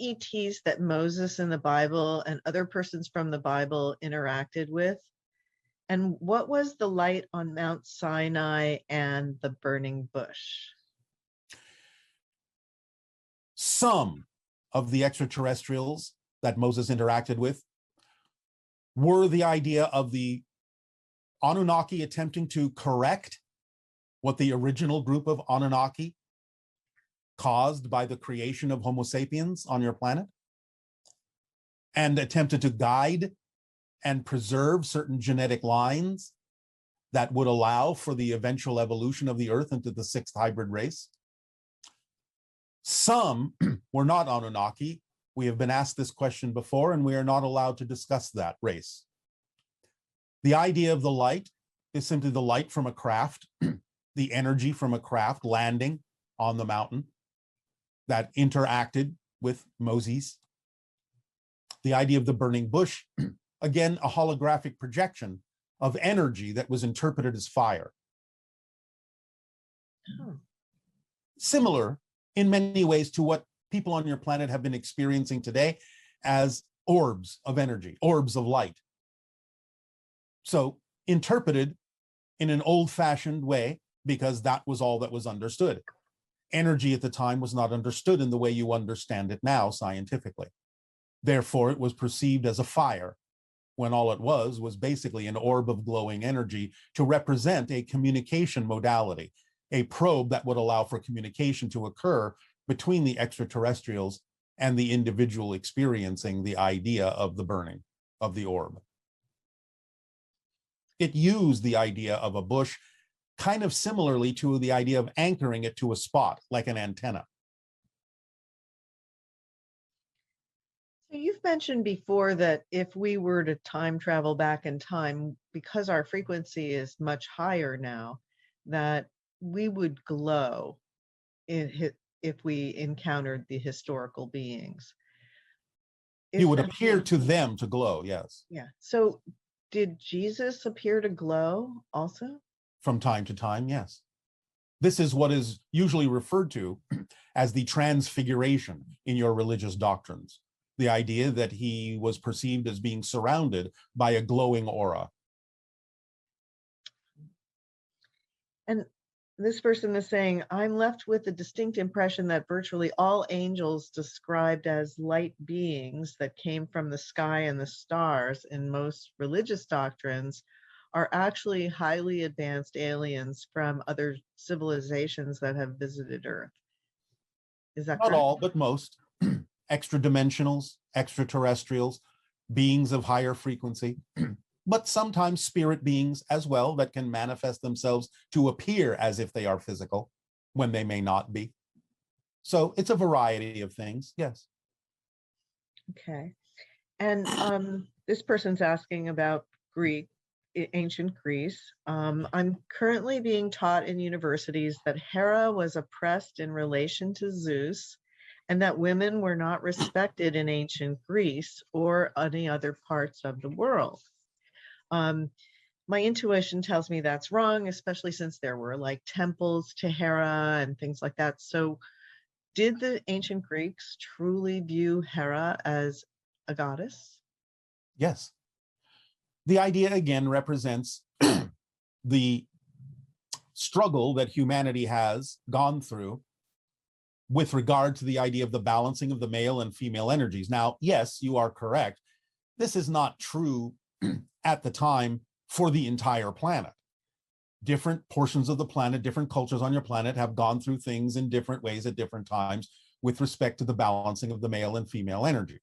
ETs that Moses in the Bible and other persons from the Bible interacted with? And what was the light on Mount Sinai and the burning bush? Some of the extraterrestrials that Moses interacted with were the idea of the Anunnaki attempting to correct what the original group of Anunnaki caused by the creation of Homo sapiens on your planet, and attempted to guide and preserve certain genetic lines that would allow for the eventual evolution of the Earth into the sixth hybrid race. Some were not Anunnaki. We have been asked this question before, and we are not allowed to discuss that race. The idea of the light is simply the light from a craft, the energy from a craft landing on the mountain that interacted with Moses. The idea of the burning bush, again, a holographic projection of energy that was interpreted as fire. Oh. Similar in many ways to what people on your planet have been experiencing today as orbs of energy, orbs of light. So interpreted in an old-fashioned way, because that was all that was understood. Energy at the time was not understood in the way you understand it now scientifically. Therefore, it was perceived as a fire, when all it was basically an orb of glowing energy to represent a communication modality, a probe that would allow for communication to occur between the extraterrestrials and the individual experiencing the idea of the burning of the orb. It used the idea of a bush kind of similarly to the idea of anchoring it to a spot, like an antenna. So you've mentioned before that if we were to time travel back in time, because our frequency is much higher now, that we would glow if we encountered the historical beings. You would appear to them to glow, yes. Yeah. So did Jesus appear to glow also? From time to time, yes. This is what is usually referred to as the transfiguration in your religious doctrines. The idea that he was perceived as being surrounded by a glowing aura. And this person is saying, I'm left with the distinct impression that virtually all angels described as light beings that came from the sky and the stars in most religious doctrines are actually highly advanced aliens from other civilizations that have visited Earth. Is that correct? Not all, but most. Extra-dimensionals, extraterrestrials, beings of higher frequency, but sometimes spirit beings as well that can manifest themselves to appear as if they are physical when they may not be. So it's a variety of things, yes. Okay. And this person's asking about ancient Greece. I'm currently being taught in universities that Hera was oppressed in relation to Zeus, and that women were not respected in ancient Greece or any other parts of the world. My intuition tells me that's wrong, especially since there were like temples to Hera and things like that. So did the ancient Greeks truly view Hera as a goddess? Yes. The idea again represents the struggle that humanity has gone through with regard to the idea of the balancing of the male and female energies. Now, yes, you are correct. This is not true at the time for the entire planet. Different portions of the planet, different cultures on your planet have gone through things in different ways at different times with respect to the balancing of the male and female energy.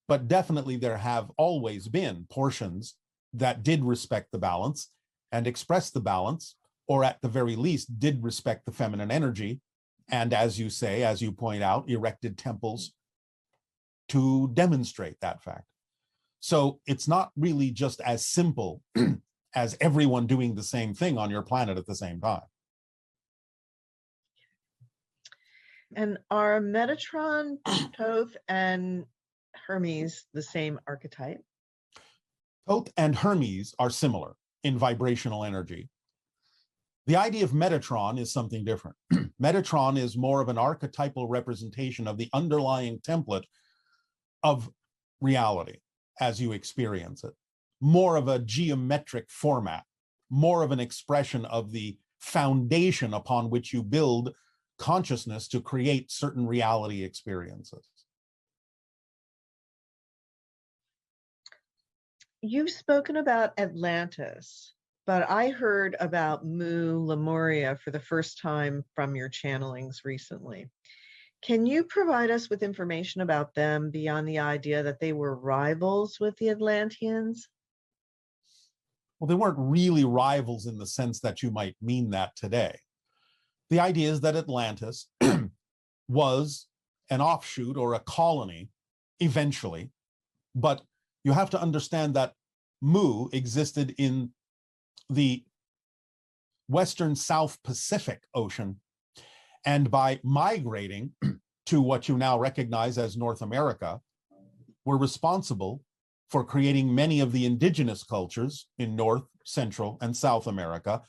But definitely there have always been portions that did respect the balance and express the balance, or at the very least did respect the feminine energy. And as you say, as you point out, erected temples to demonstrate that fact. So it's not really just as simple as everyone doing the same thing on your planet at the same time. And are Metatron, Thoth, and Hermes the same archetype? Thoth and Hermes are similar in vibrational energy. The idea of Metatron is something different. Metatron is more of an archetypal representation of the underlying template of reality as you experience it, more of a geometric format, more of an expression of the foundation upon which you build consciousness to create certain reality experiences. You've spoken about Atlantis, but I heard about Mu Lemuria for the first time from your channelings recently. Can you provide us with information about them beyond the idea that they were rivals with the Atlanteans? Well, they weren't really rivals in the sense that you might mean that today. The idea is that Atlantis was an offshoot or a colony eventually, but you have to understand that Mu existed in the Western South Pacific Ocean, and by migrating to what you now recognize as North America, were responsible for creating many of the indigenous cultures in North, Central, and South America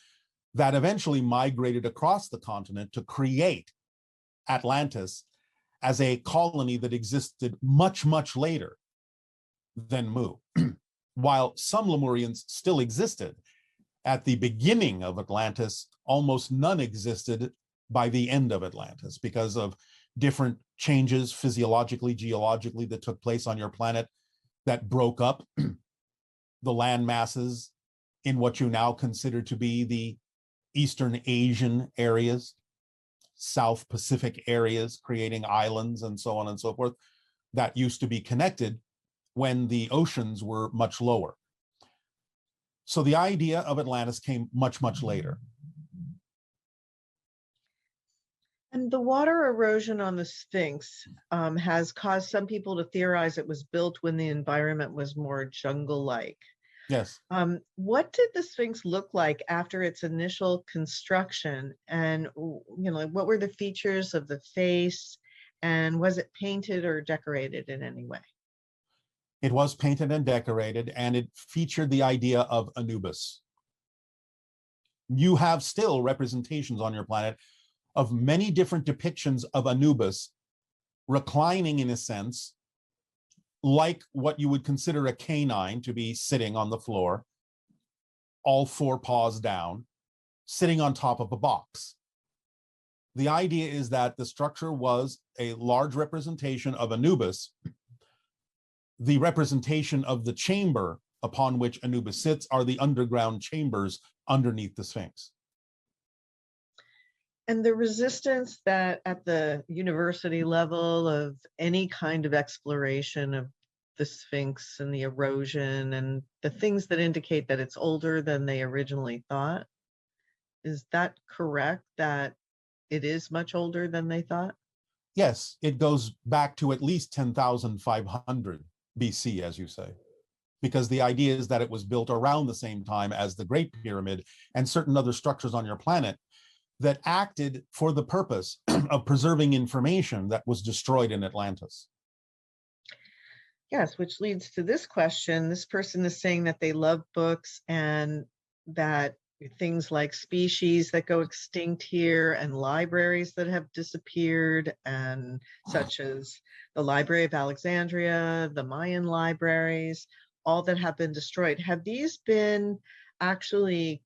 that eventually migrated across the continent to create Atlantis as a colony that existed much, much later than Mu. While some Lemurians still existed at the beginning of Atlantis, almost none existed by the end of Atlantis because of different changes physiologically, geologically that took place on your planet that broke up the land masses in what you now consider to be the Eastern Asian areas, South Pacific areas, creating islands and so on and so forth that used to be connected when the oceans were much lower. So the idea of Atlantis came much, much later. And the water erosion on the Sphinx has caused some people to theorize it was built when the environment was more jungle-like. Yes. What did the Sphinx look like after its initial construction? And, what were the features of the face? And was it painted or decorated in any way? It was painted and decorated, and it featured the idea of Anubis. You have still representations on your planet of many different depictions of Anubis reclining in a sense, like what you would consider a canine to be sitting on the floor, all four paws down, sitting on top of a box. The idea is that the structure was a large representation of Anubis. The representation of the chamber upon which Anubis sits are the underground chambers underneath the Sphinx. And the resistance that at the university level of any kind of exploration of the Sphinx and the erosion and the things that indicate that it's older than they originally thought, is that correct, that it is much older than they thought? Yes, it goes back to at least 10,500 BC, as you say, because the idea is that it was built around the same time as the Great Pyramid and certain other structures on your planet that acted for the purpose of preserving information that was destroyed in Atlantis. Yes, which leads to this question. This person is saying that they love books and that things like species that go extinct here and libraries that have disappeared, and such as the Library of Alexandria, the Mayan libraries, all that have been destroyed. Have these been actually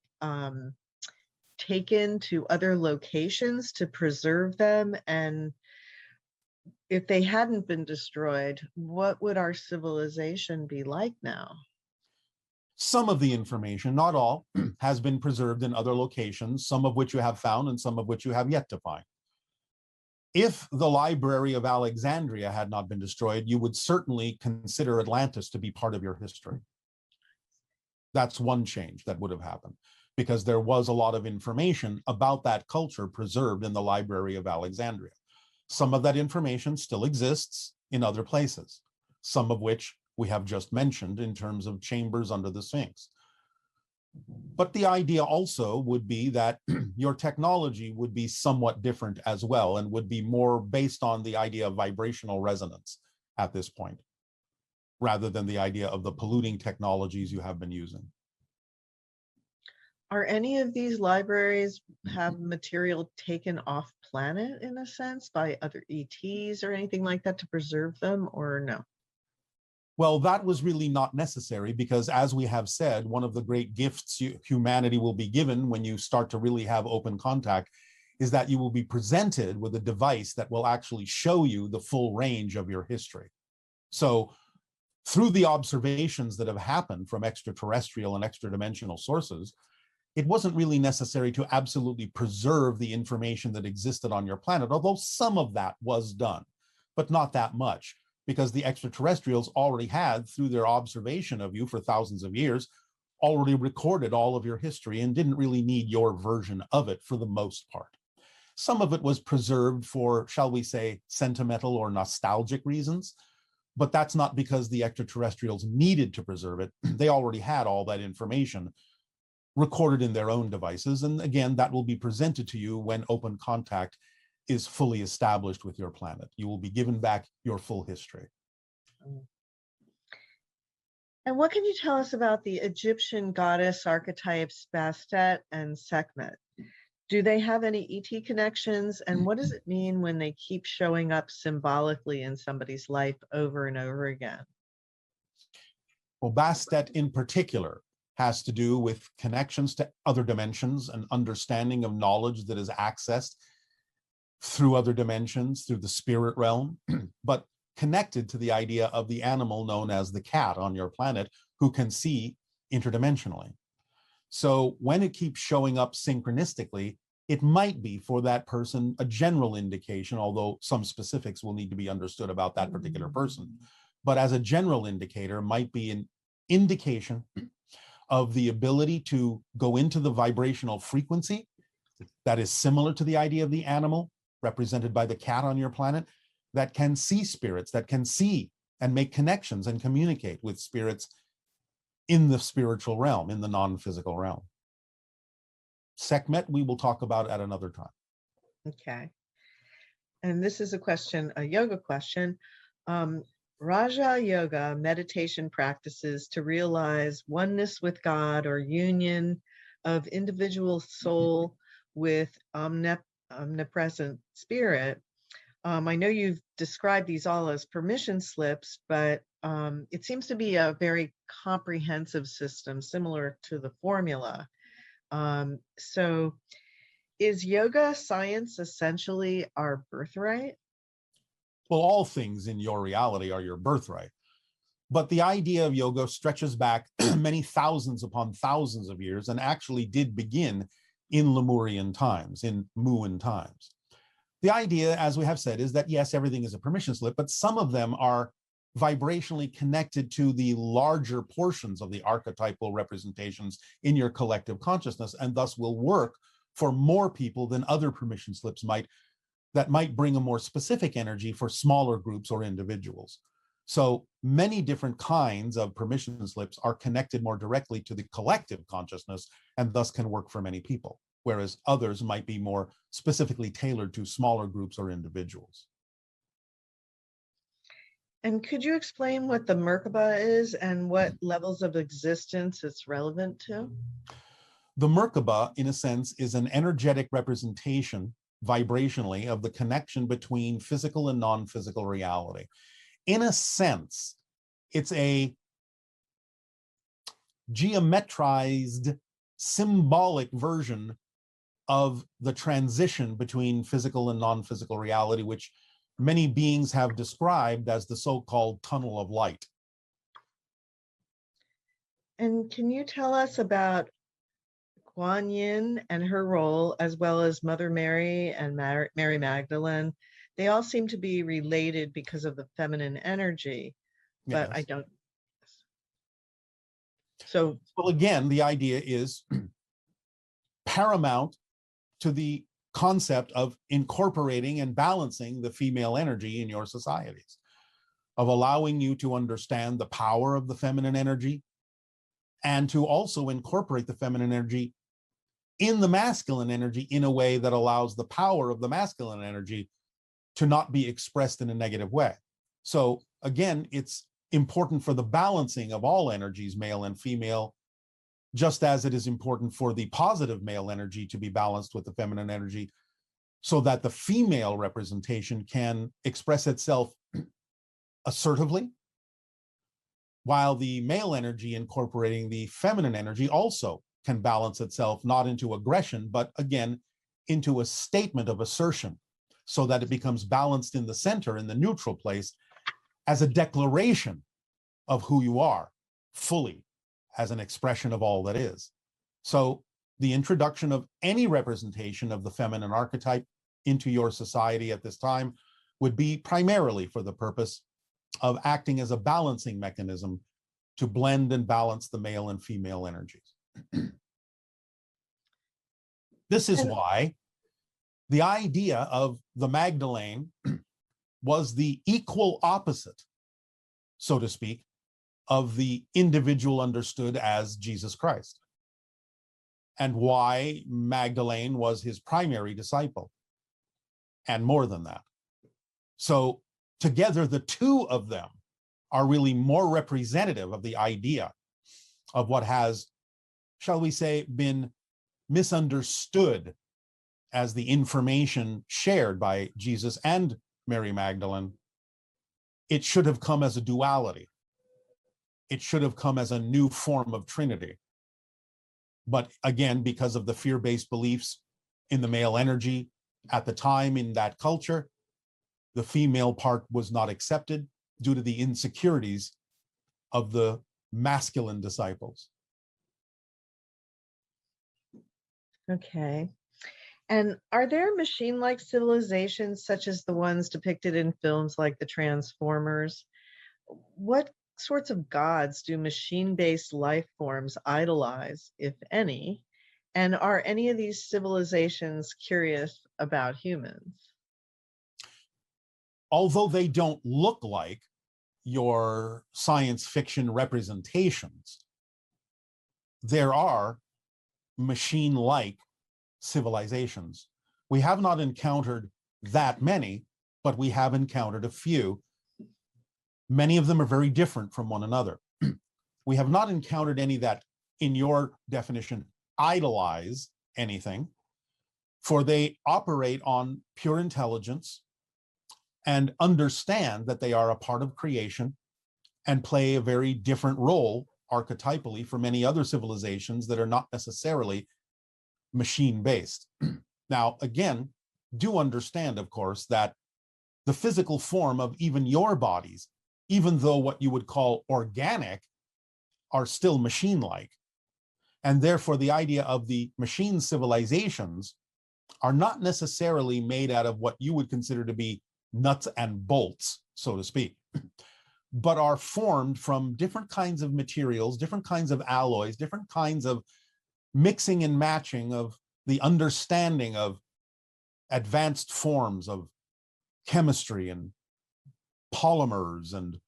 taken to other locations to preserve them? And if they hadn't been destroyed, what would our civilization be like now? Some of the information, not all, has been preserved in other locations, some of which you have found and some of which you have yet to find. If the Library of Alexandria had not been destroyed, you would certainly consider Atlantis to be part of your history. That's one change that would have happened, because there was a lot of information about that culture preserved in the Library of Alexandria. Some of that information still exists in other places, some of which we have just mentioned in terms of chambers under the Sphinx. But the idea also would be that your technology would be somewhat different as well, and would be more based on the idea of vibrational resonance at this point, rather than the idea of the polluting technologies you have been using. Are any of these libraries have material taken off planet in a sense by other ETs or anything like that to preserve them, or no? Well, that was really not necessary because, as we have said, one of the great gifts humanity will be given when you start to really have open contact is that you will be presented with a device that will actually show you the full range of your history. So, through the observations that have happened from extraterrestrial and extra-dimensional sources, it wasn't really necessary to absolutely preserve the information that existed on your planet, although some of that was done, but not that much, because the extraterrestrials already had, through their observation of you for thousands of years, already recorded all of your history and didn't really need your version of it for the most part. Some of it was preserved for, shall we say, sentimental or nostalgic reasons, but that's not because the extraterrestrials needed to preserve it. They already had all that information recorded in their own devices. And again, that will be presented to you when open contact is fully established with your planet. You will be given back your full history. And what can you tell us about the Egyptian goddess archetypes Bastet and Sekhmet? Do they have any ET connections? And what does it mean when they keep showing up symbolically in somebody's life over and over again? Well, Bastet in particular has to do with connections to other dimensions and understanding of knowledge that is accessed through other dimensions, through the spirit realm, but connected to the idea of the animal known as the cat on your planet who can see interdimensionally. So when it keeps showing up synchronistically, it might be for that person a general indication, although some specifics will need to be understood about that particular person. But as a general indicator, might be an indication of the ability to go into the vibrational frequency that is similar to the idea of the animal represented by the cat on your planet, that can see spirits, that can see and make connections and communicate with spirits in the spiritual realm, in the non-physical realm. Sekhmet, we will talk about at another time. Okay. And this is a question, a yoga question. Raja Yoga meditation practices to realize oneness with God or union of individual soul with omnipresent spirit. I know you've described these all as permission slips, but it seems to be a very comprehensive system similar to the formula. So is yoga science essentially our birthright? Well, all things in your reality are your birthright. But the idea of yoga stretches back many thousands upon thousands of years and actually did begin in Lemurian times, in Muin times. The idea, as we have said, is that yes, everything is a permission slip, but some of them are vibrationally connected to the larger portions of the archetypal representations in your collective consciousness, and thus will work for more people than other permission slips might, that might bring a more specific energy for smaller groups or individuals. So many different kinds of permission slips are connected more directly to the collective consciousness and thus can work for many people, whereas others might be more specifically tailored to smaller groups or individuals. And could you explain what the Merkaba is and what levels of existence it's relevant to? The Merkaba, in a sense, is an energetic representation vibrationally of the connection between physical and non-physical reality. In a sense, it's a geometrized, symbolic version of the transition between physical and non-physical reality, which many beings have described as the so-called tunnel of light. And can you tell us about Kuan Yin and her role, as well as Mother Mary and Mary Magdalene? They all seem to be related because of the feminine energy, but Yes. I don't. So, well, again, the idea is paramount to the concept of incorporating and balancing the female energy in your societies, of allowing you to understand the power of the feminine energy and to also incorporate the feminine energy in the masculine energy in a way that allows the power of the masculine energy to not be expressed in a negative way. So again, it's important for the balancing of all energies, male and female, just as it is important for the positive male energy to be balanced with the feminine energy, so that the female representation can express itself assertively, while the male energy incorporating the feminine energy also can balance itself, not into aggression, but again, into a statement of assertion, so that it becomes balanced in the center, in the neutral place, as a declaration of who you are fully, as an expression of all that is. So the introduction of any representation of the feminine archetype into your society at this time would be primarily for the purpose of acting as a balancing mechanism to blend and balance the male and female energies. This is And why the idea of the Magdalene was the equal opposite, so to speak, of the individual understood as Jesus Christ, and why Magdalene was his primary disciple, and more than that. So together, the two of them are really more representative of the idea of what has, shall we say, been misunderstood as the information shared by Jesus and Mary Magdalene. It should have come as a duality. It should have come as a new form of Trinity. But again, because of the fear-based beliefs in the male energy at the time in that culture, the female part was not accepted due to the insecurities of the masculine disciples. okay. And are there machine-like civilizations such as the ones depicted in films like the Transformers? What sorts of gods do machine-based life forms idolize, if any? And are any of these civilizations curious about humans? Although they don't look like your science fiction representations, there are machine-like civilizations. We have not encountered that many, but we have encountered a few. Many of them are very different from one another. We have not encountered any that, in your definition, idolize anything, for they operate on pure intelligence and understand that they are a part of creation and play a very different role archetypally for many other civilizations that are not necessarily machine-based. Now, again, do understand, of course, that the physical form of even your bodies, even though what you would call organic, are still machine-like. And therefore, the idea of the machine civilizations are not necessarily made out of what you would consider to be nuts and bolts, so to speak, but are formed from different kinds of materials, different kinds of alloys, different kinds of mixing and matching of the understanding of advanced forms of chemistry and polymers and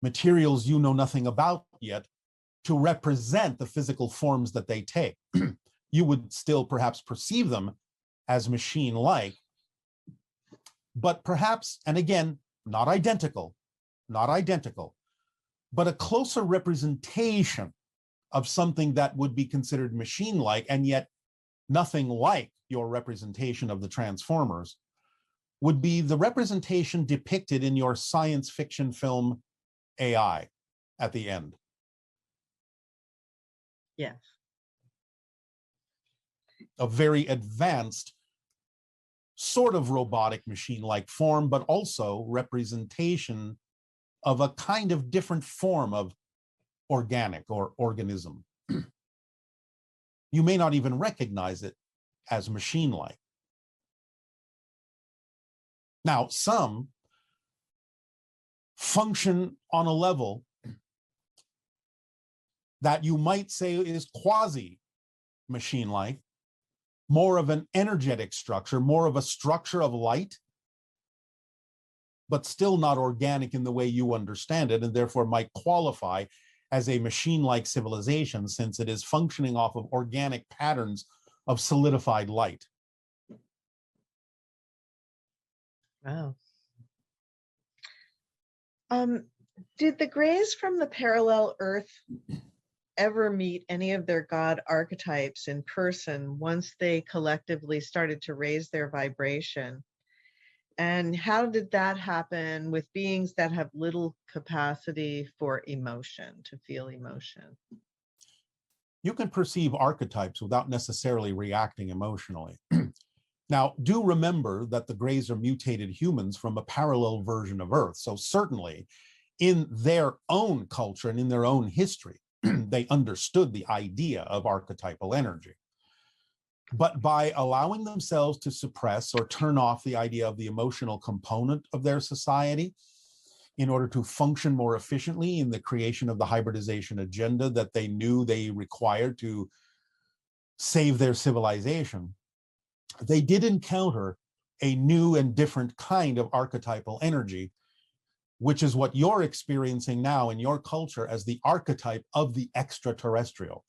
materials you know nothing about yet, to represent the physical forms that they take. You would still perhaps perceive them as machine-like, but perhaps, and again, not identical, but a closer representation of something that would be considered machine-like and yet nothing like your representation of the Transformers would be the representation depicted in your science fiction film AI at the end. Yes. A very advanced sort of robotic machine-like form, but also representation of a kind of different form of organic or organism. You may not even recognize it as machine-like. Now, some function on a level that you might say is quasi-machine-like, more of an energetic structure, more of a structure of light, but still not organic in the way you understand it, and therefore might qualify as a machine-like civilization, since it is functioning off of organic patterns of solidified light. Wow. Did the Greys from the parallel Earth ever meet any of their God archetypes in person once they collectively started to raise their vibration? And how did that happen with beings that have little capacity for emotion, to feel emotion? You can perceive archetypes without necessarily reacting emotionally. Now, do remember that the Greys are mutated humans from a parallel version of Earth. So certainly in their own culture and in their own history, they understood the idea of archetypal energy. But by allowing themselves to suppress or turn off the idea of the emotional component of their society in order to function more efficiently in the creation of the hybridization agenda that they knew they required to save their civilization, they did encounter a new and different kind of archetypal energy, which is what you're experiencing now in your culture as the archetype of the extraterrestrial,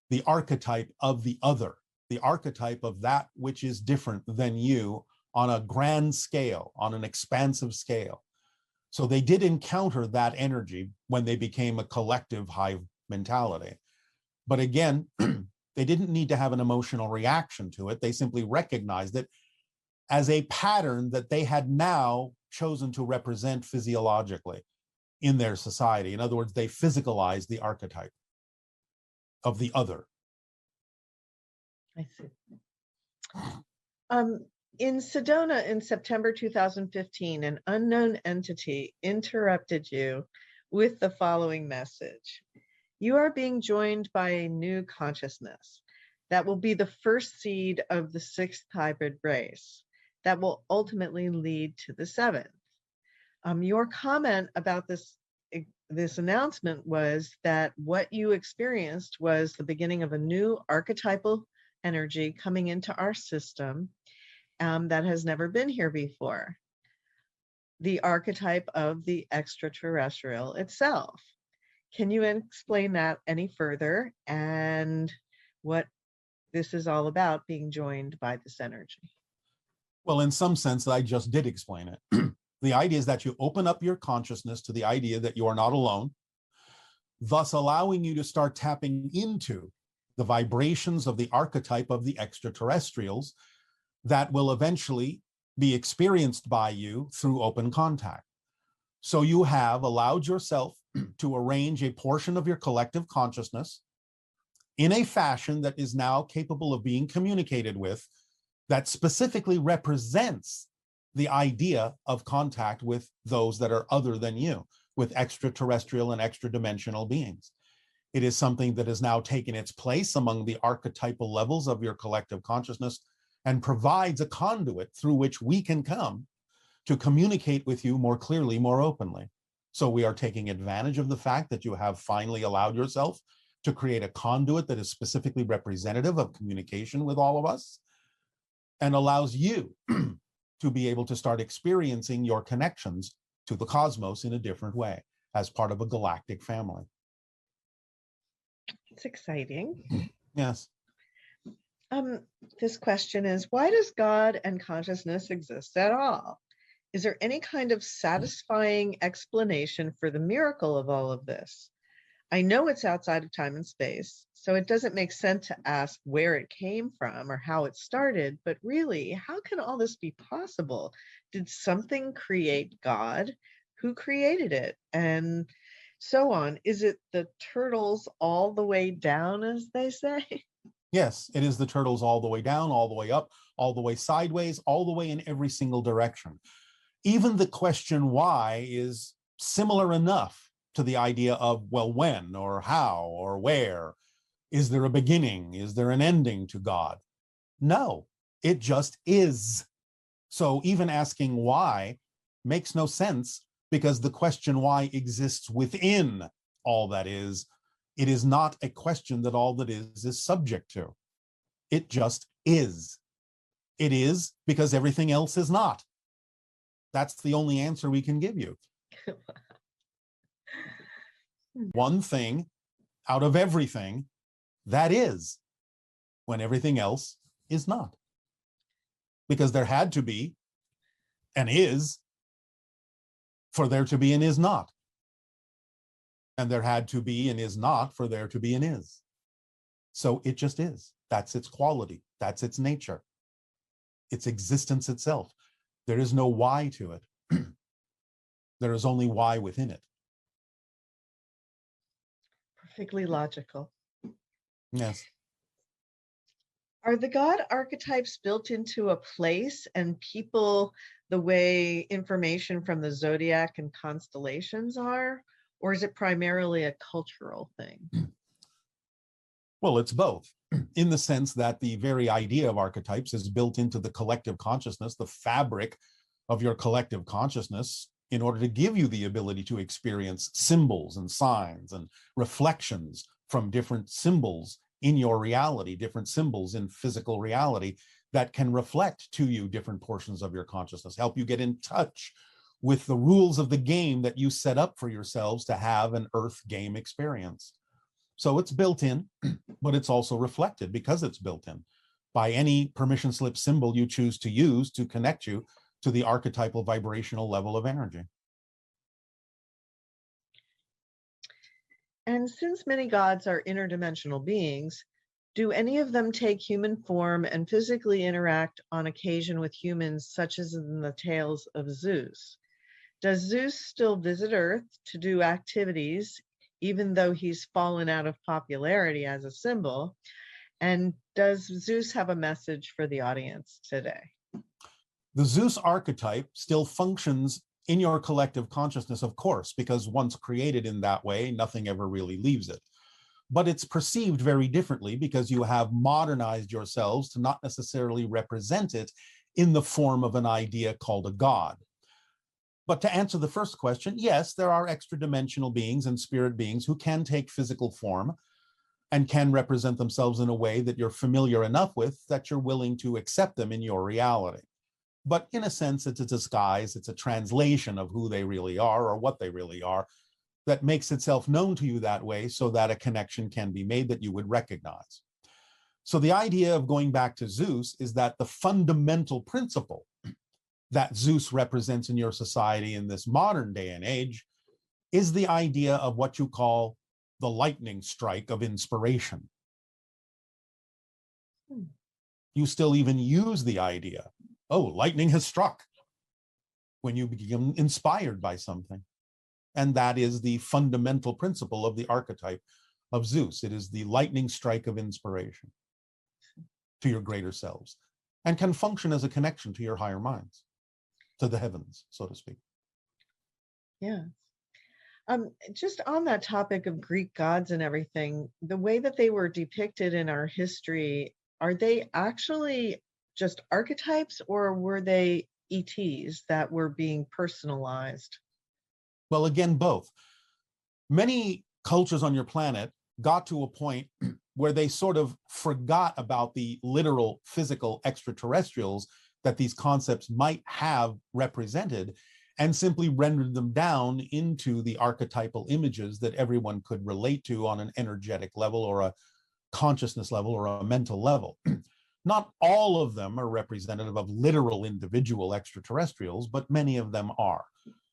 the archetype of the other, the archetype of that which is different than you on a grand scale, on an expansive scale. So they did encounter that energy when they became a collective hive mentality. But again, they didn't need to have an emotional reaction to it. They simply recognized it as a pattern that they had now chosen to represent physiologically in their society. In other words, they physicalized the archetype of the other. I see. In Sedona in September 2015, an unknown entity interrupted you with the following message. You are being joined by a new consciousness that will be the first seed of the sixth hybrid race that will ultimately lead to the seventh. Your comment about this announcement was that what you experienced was the beginning of a new archetypal energy coming into our system that has never been here before. The archetype of the extraterrestrial itself. Can you explain that any further and what this is all about, being joined by this energy? Well, in some sense, I just did explain it. The idea is that you open up your consciousness to the idea that you are not alone, thus allowing you to start tapping into the vibrations of the archetype of the extraterrestrials that will eventually be experienced by you through open contact. So you have allowed yourself to arrange a portion of your collective consciousness in a fashion that is now capable of being communicated with, that specifically represents the idea of contact with those that are other than you, with extraterrestrial and extra-dimensional beings. It is something that has now taken its place among the archetypal levels of your collective consciousness and provides a conduit through which we can come to communicate with you more clearly, more openly. So we are taking advantage of the fact that you have finally allowed yourself to create a conduit that is specifically representative of communication with all of us and allows you to be able to start experiencing your connections to the cosmos in a different way as part of a galactic family. It's exciting. Yes. This question is, why does God and consciousness exist at all? Is there any kind of satisfying explanation for the miracle of all of this? I know it's outside of time and space, so it doesn't make sense to ask where it came from or how it started, but really, how can all this be possible? Did something create God? Who created it? And so on. Is it the turtles all the way down, as they say? Yes, it is the turtles all the way down, all the way up, all the way sideways, all the way in every single direction. Even the question why is similar enough to the idea of, well, when or how or where? Is there a beginning? Is there an ending to God? No, it just is. So even asking why makes no sense, because the question why exists within all that is. It is not a question that all that is subject to. It just is. It is because everything else is not. That's the only answer we can give you. One thing out of everything that is, when everything else is not. Because there had to be an is for there to be an is not. And there had to be and is not for there to be and is. So it just is. That's its quality. That's its nature. Its existence itself. There is no why to it. There is only why within it. Perfectly logical. Yes. Are the God archetypes built into a place and people the way information from the zodiac and constellations are? Or is it primarily a cultural thing? Well, it's both, in the sense that the very idea of archetypes is built into the collective consciousness, the fabric of your collective consciousness, in order to give you the ability to experience symbols and signs and reflections from different symbols in your reality, different symbols in physical reality that can reflect to you different portions of your consciousness, help you get in touch with the rules of the game that you set up for yourselves to have an earth game experience. So it's built in, but it's also reflected because it's built in by any permission slip symbol you choose to use to connect you to the archetypal vibrational level of energy. And since many gods are interdimensional beings, do any of them take human form and physically interact on occasion with humans, such as in the tales of Zeus? Does Zeus still visit Earth to do activities, even though he's fallen out of popularity as a symbol? And does Zeus have a message for the audience today? The Zeus archetype still functions in your collective consciousness, of course, because once created in that way, nothing ever really leaves it. But it's perceived very differently because you have modernized yourselves to not necessarily represent it in the form of an idea called a god. But to answer the first question, yes, there are extra-dimensional beings and spirit beings who can take physical form and can represent themselves in a way that you're familiar enough with that you're willing to accept them in your reality. But in a sense, it's a disguise, it's a translation of who they really are or what they really are that makes itself known to you that way so that a connection can be made that you would recognize. So the idea of going back to Zeus is that the fundamental principle that Zeus represents in your society in this modern day and age is the idea of what you call the lightning strike of inspiration. You still even use the idea, oh, lightning has struck, when you become inspired by something. And that is the fundamental principle of the archetype of Zeus. It is the lightning strike of inspiration to your greater selves and can function as a connection to your higher minds, to the heavens, so to speak. Yeah. Just on that topic of Greek gods and everything, the way that they were depicted in our history, are they actually just archetypes or were they ETs that were being personalized? Well, again, both. Many cultures on your planet got to a point where they sort of forgot about the literal physical extraterrestrials that these concepts might have represented and simply rendered them down into the archetypal images that everyone could relate to on an energetic level or a consciousness level or a mental level. Not all of them are representative of literal individual extraterrestrials, but many of them are.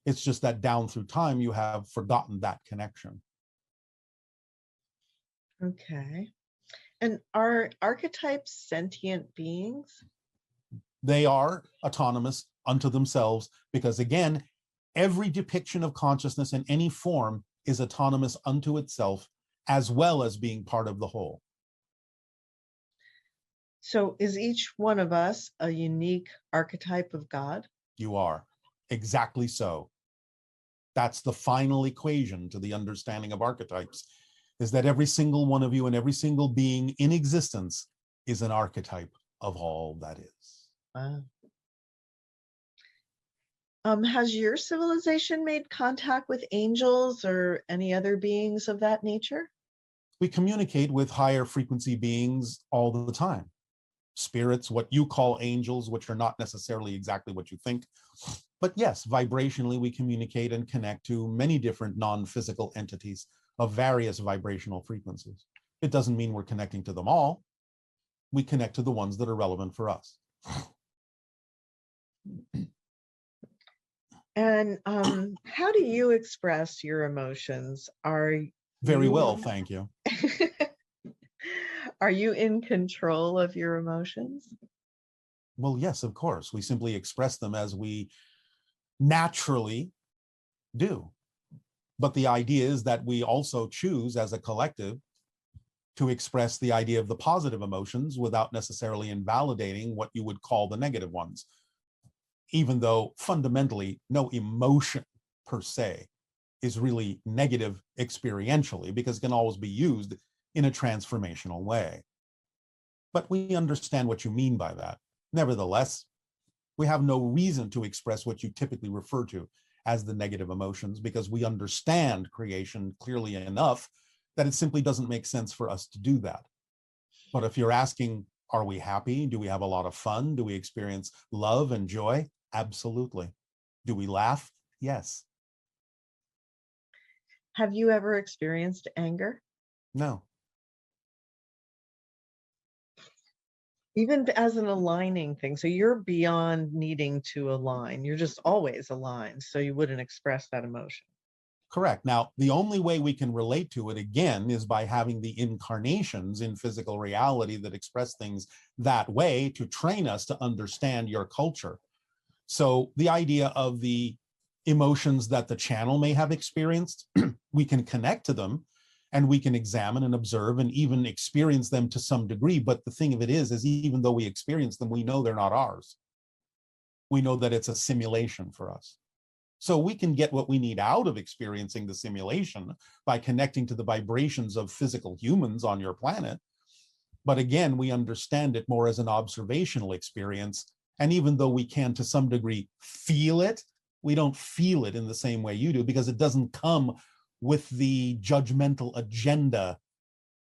It's just that down through time, you have forgotten that connection. Okay. And are archetypes sentient beings? They are autonomous unto themselves because, again, every depiction of consciousness in any form is autonomous unto itself as well as being part of the whole. So is each one of us a unique archetype of God? You are. Exactly so. That's the final equation to the understanding of archetypes, is that every single one of you and every single being in existence is an archetype of all that is. Wow. Has your civilization made contact with angels or any other beings of that nature? We communicate with higher frequency beings all the time. Spirits, what you call angels, which are not necessarily exactly what you think. But yes, vibrationally, we communicate and connect to many different non-physical entities of various vibrational frequencies. It doesn't mean we're connecting to them all. We connect to the ones that are relevant for us. And how do you express your emotions? Are Very well, you thank you. are you in control of your emotions? Well, yes, of course. We simply express them as we naturally do. But the idea is that we also choose as a collective to express the idea of the positive emotions without necessarily invalidating what you would call the negative ones, even though fundamentally no emotion per se is really negative experientially, because it can always be used in a transformational way. But we understand what you mean by that. Nevertheless, we have no reason to express what you typically refer to as the negative emotions, because we understand creation clearly enough that it simply doesn't make sense for us to do that. But if you're asking, are we happy? Do we have a lot of fun? Do we experience love and joy? Absolutely. Do we laugh? Yes. Have you ever experienced anger? No. Even as an aligning thing. So you're beyond needing to align. You're just always aligned. So you wouldn't express that emotion. Correct. Now, the only way we can relate to it again is by having the incarnations in physical reality that express things that way to train us to understand your culture. So the idea of the emotions that the channel may have experienced, we can connect to them and we can examine and observe and even experience them to some degree. But the thing of it is even though we experience them, we know they're not ours. We know that it's a simulation for us. So we can get what we need out of experiencing the simulation by connecting to the vibrations of physical humans on your planet. But again, we understand it more as an observational experience. And even though we can, to some degree, feel it, we don't feel it in the same way you do, because it doesn't come with the judgmental agenda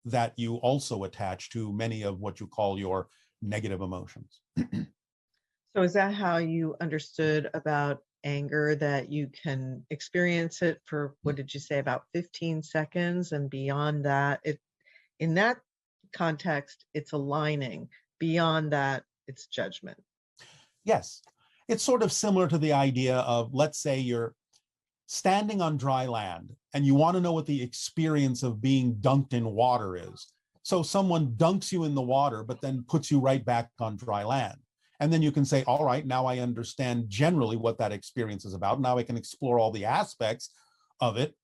that you also attach to many of what you call your negative emotions. So is that how you understood about anger, that you can experience it for, what did you say, about 15 seconds, and beyond that, it, in that context, it's aligning. Beyond that, it's judgment. Yes. It's sort of similar to the idea of, let's say you're standing on dry land and you want to know what the experience of being dunked in water is. So someone dunks you in the water, but then puts you right back on dry land. And then you can say, all right, now I understand generally what that experience is about. Now I can explore all the aspects of it,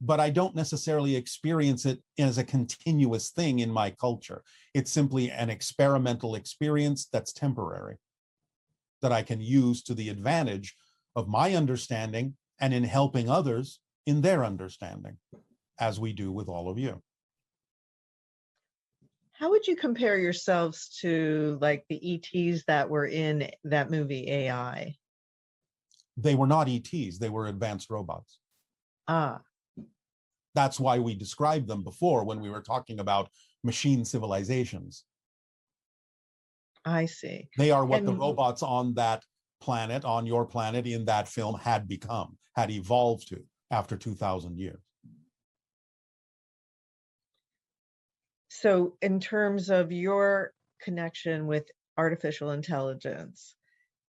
but I don't necessarily experience it as a continuous thing in my culture. It's simply an experimental experience that's temporary, that I can use to the advantage of my understanding and in helping others in their understanding, as we do with all of you. How would you compare yourselves to like the ETs that were in that movie AI? They were not ETs, they were advanced robots. Ah, That's why we described them before when we were talking about machine civilizations. I see. They are what the And robots on that planet, on your planet, in that film had become, had evolved to after 2,000 years. so, in terms of your connection with artificial intelligence,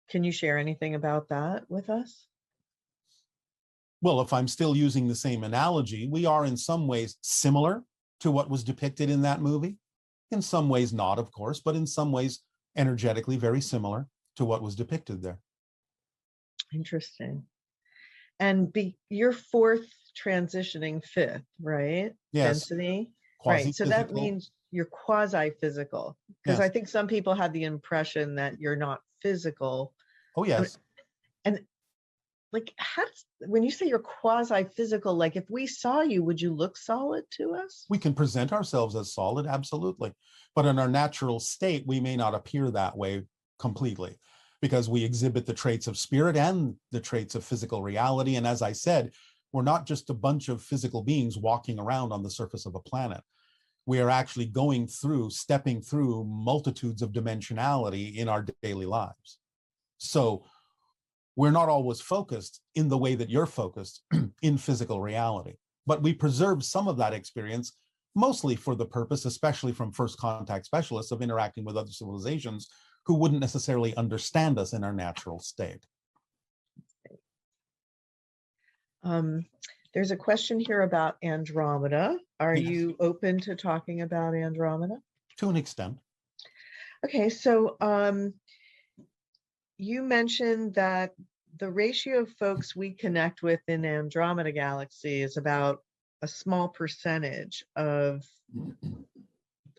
can you share anything about that with us? Well, if I'm still using the same analogy, we are in some ways similar to what was depicted in that movie. In some ways not, of course, but in some ways energetically very similar to what was depicted there. Interesting. And you're fourth transitioning fifth, right? Yes, Density. Right. So that quasi-physical. means you're quasi-physical. Because I Yes. think some people have the impression that you're not physical. Oh, And, yes. and like, how does, when you say you're quasi-physical, like if we saw you, would you look solid to us? We can present ourselves as solid, absolutely. But in our natural state, we may not appear that way completely, because we exhibit the traits of spirit and the traits of physical reality. And as I said, we're not just a bunch of physical beings walking around on the surface of a planet. We are actually going through, stepping through multitudes of dimensionality in our daily lives. So we're not always focused in the way that you're focused in physical reality, but we preserve some of that experience, mostly for the purpose, especially from first contact specialists, of interacting with other civilizations who wouldn't necessarily understand us in our natural state. Um, there's a question here about Andromeda. Are Yes. you open to talking about Andromeda? To an extent. Okay, so you mentioned that the ratio of folks we connect with in Andromeda galaxy is about a small percentage of,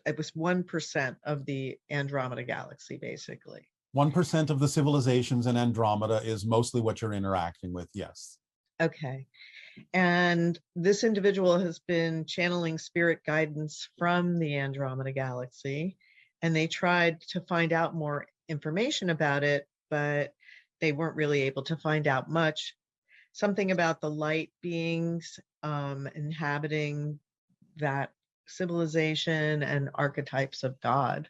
it was 1% of the Andromeda galaxy, basically. 1% of the civilizations in Andromeda is mostly what you're interacting with, yes. Okay. And this individual has been channeling spirit guidance from the Andromeda galaxy, and they tried to find out more information about it, but they weren't really able to find out much. Something about the light beings inhabiting that civilization and archetypes of God,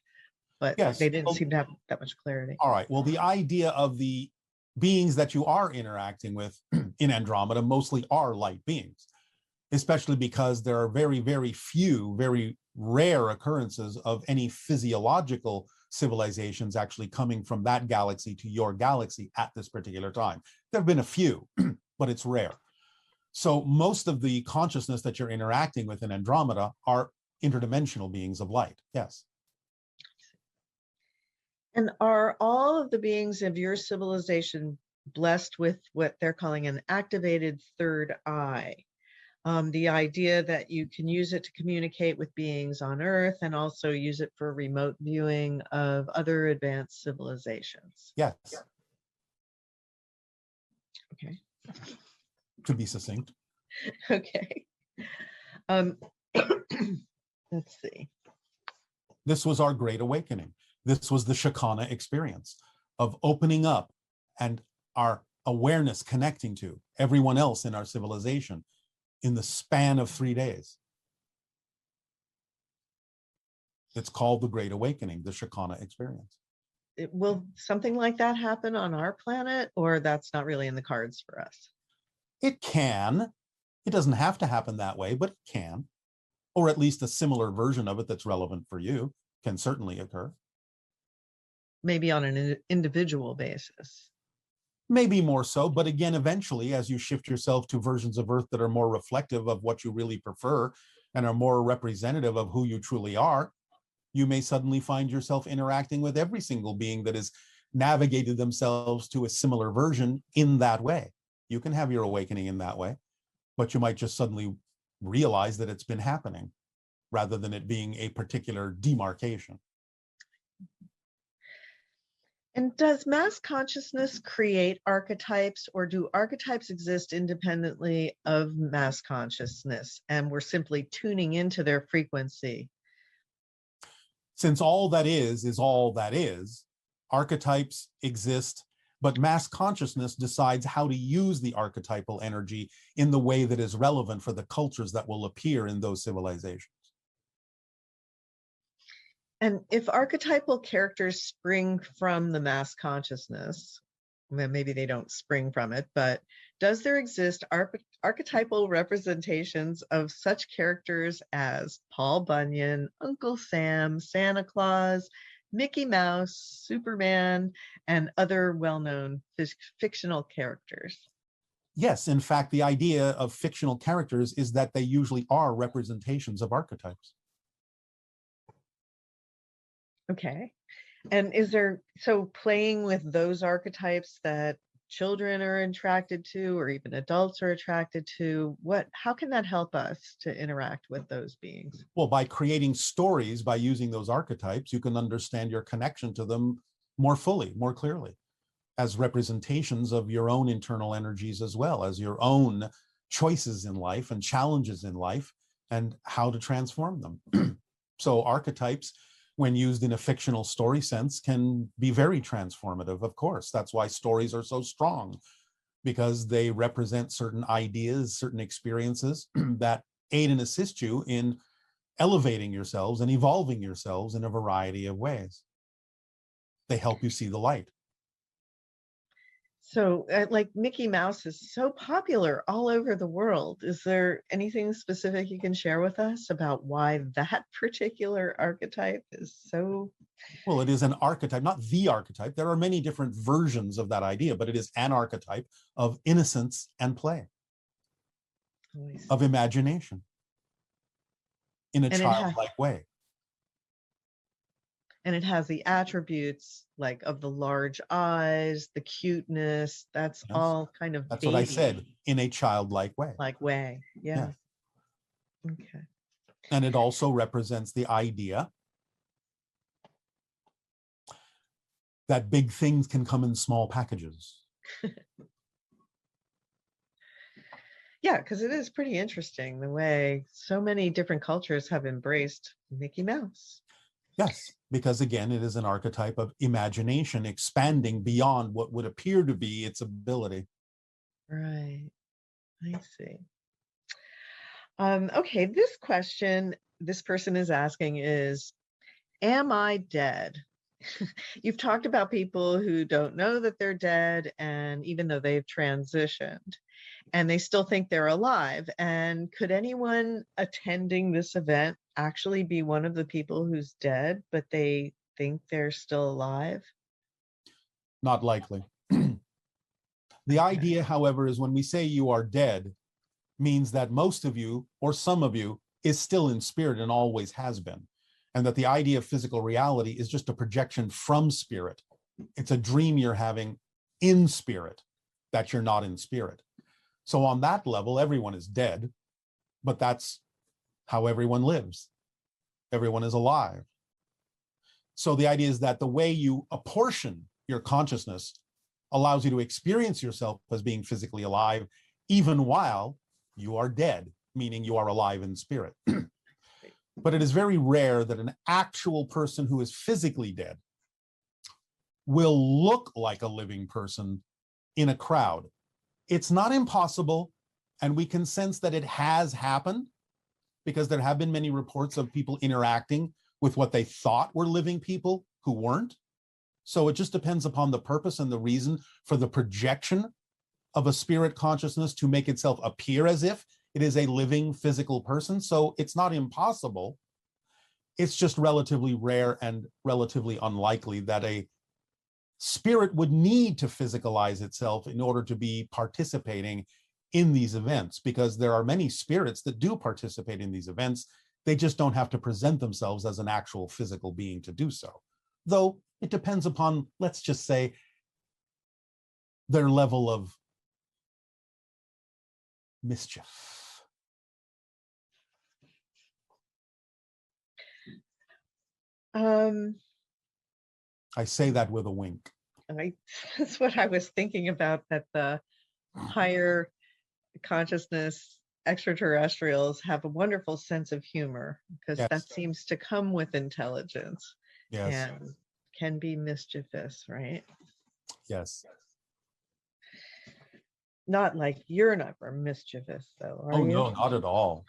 but Yes. they didn't seem to have that much clarity. All right. Well, the idea of the beings that you are interacting with in Andromeda mostly are light beings, especially because there are very, very few, very rare occurrences of any physiological civilizations actually coming from that galaxy to your galaxy at this particular time. There have been a few, but it's rare. So most of the consciousness that you're interacting with in Andromeda are interdimensional beings of light. Yes. And are all of the beings of your civilization blessed with what they're calling an activated third eye? The idea that you can use it to communicate with beings on Earth and also use it for remote viewing of other advanced civilizations. Yes. Okay. To be succinct. Okay. Let's see. This was our great awakening. This was the Shekinah experience of opening up and our awareness connecting to everyone else in our civilization in the span of 3 days. It's called the Great Awakening, the Shekinah experience. Will something like that happen on our planet, or that's not really in the cards for us? It can. It doesn't have to happen that way, but it can. Or at least a similar version of it that's relevant for you can certainly occur. Maybe on an individual basis. Maybe more so, but again, eventually, as you shift yourself to versions of Earth that are more reflective of what you really prefer and are more representative of who you truly are, you may suddenly find yourself interacting with every single being that has navigated themselves to a similar version in that way. You can have your awakening in that way, but you might just suddenly realize that it's been happening rather than it being a particular demarcation. And does mass consciousness create archetypes, or do archetypes exist independently of mass consciousness and we're simply tuning into their frequency? Since all that is all that is, archetypes exist, but mass consciousness decides how to use the archetypal energy in the way that is relevant for the cultures that will appear in those civilizations. And if archetypal characters spring from the mass consciousness, well, maybe they don't spring from it, but does there exist archetypal representations of such characters as Paul Bunyan, Uncle Sam, Santa Claus, Mickey Mouse, Superman, and other well-known fictional characters? Yes, in fact, the idea of fictional characters is that they usually are representations of archetypes. Okay. And is there, so playing with those archetypes that children are attracted to, or even adults are attracted to, how can that help us to interact with those beings? Well, by creating stories, by using those archetypes, you can understand your connection to them more fully, more clearly, as representations of your own internal energies, as well as your own choices in life and challenges in life and how to transform them. So archetypes, when used in a fictional story sense, can be very transformative, of course. That's why stories are so strong, because they represent certain ideas, certain experiences that aid and assist you in elevating yourselves and evolving yourselves in a variety of ways. They help you see the light. So like Mickey Mouse is so popular all over the world. Is there anything specific you can share with us about why that particular archetype is so? Well, it is an archetype, not the archetype. There are many different versions of that idea, but it is an archetype of innocence and play. Oh, I of see. imagination in a And it has childlike way. and it has the attributes like of the large eyes, the cuteness. That's Yes, all kind of that's what I baby said, in a childlike way. like way. Yeah. Yeah. Okay. And it also represents the idea that big things can come in small packages. Yeah, because it is pretty interesting the way so many different cultures have embraced Mickey Mouse. Yes, because again, it is an archetype of imagination expanding beyond what would appear to be its ability. Right. I see. Okay, this question this person is asking is, am I dead? You've talked about people who don't know that they're dead, and even though they've transitioned, and they still think they're alive. And could anyone attending this event actually be one of the people who's dead, but they think they're still alive? Not likely. The Okay. idea, however, is when we say you are dead, means that most of you or some of you is still in spirit and always has been. And that the idea of physical reality is just a projection from spirit. It's a dream you're having in spirit that you're not in spirit. So on that level, everyone is dead, but that's how everyone lives. Everyone is alive. So the idea is that the way you apportion your consciousness allows you to experience yourself as being physically alive, even while you are dead, meaning you are alive in spirit. But it is very rare that an actual person who is physically dead will look like a living person in a crowd. It's not impossible, and we can sense that it has happened because there have been many reports of people interacting with what they thought were living people who weren't. So it just depends upon the purpose and the reason for the projection of a spirit consciousness to make itself appear as if it is a living physical person. So it's not impossible. It's just relatively rare and relatively unlikely that a spirit would need to physicalize itself in order to be participating in these events, because there are many spirits that do participate in these events. They just don't have to present themselves as an actual physical being to do so. Though it depends upon, let's just say, their level of mischief. Um, I say that with a wink. that's what I was thinking about, that the higher consciousness extraterrestrials have a wonderful sense of humor because that Yes, seems to come with intelligence yes, and can be mischievous, right? yes. Not like you're never mischievous, though, are Oh, you? no, not at all.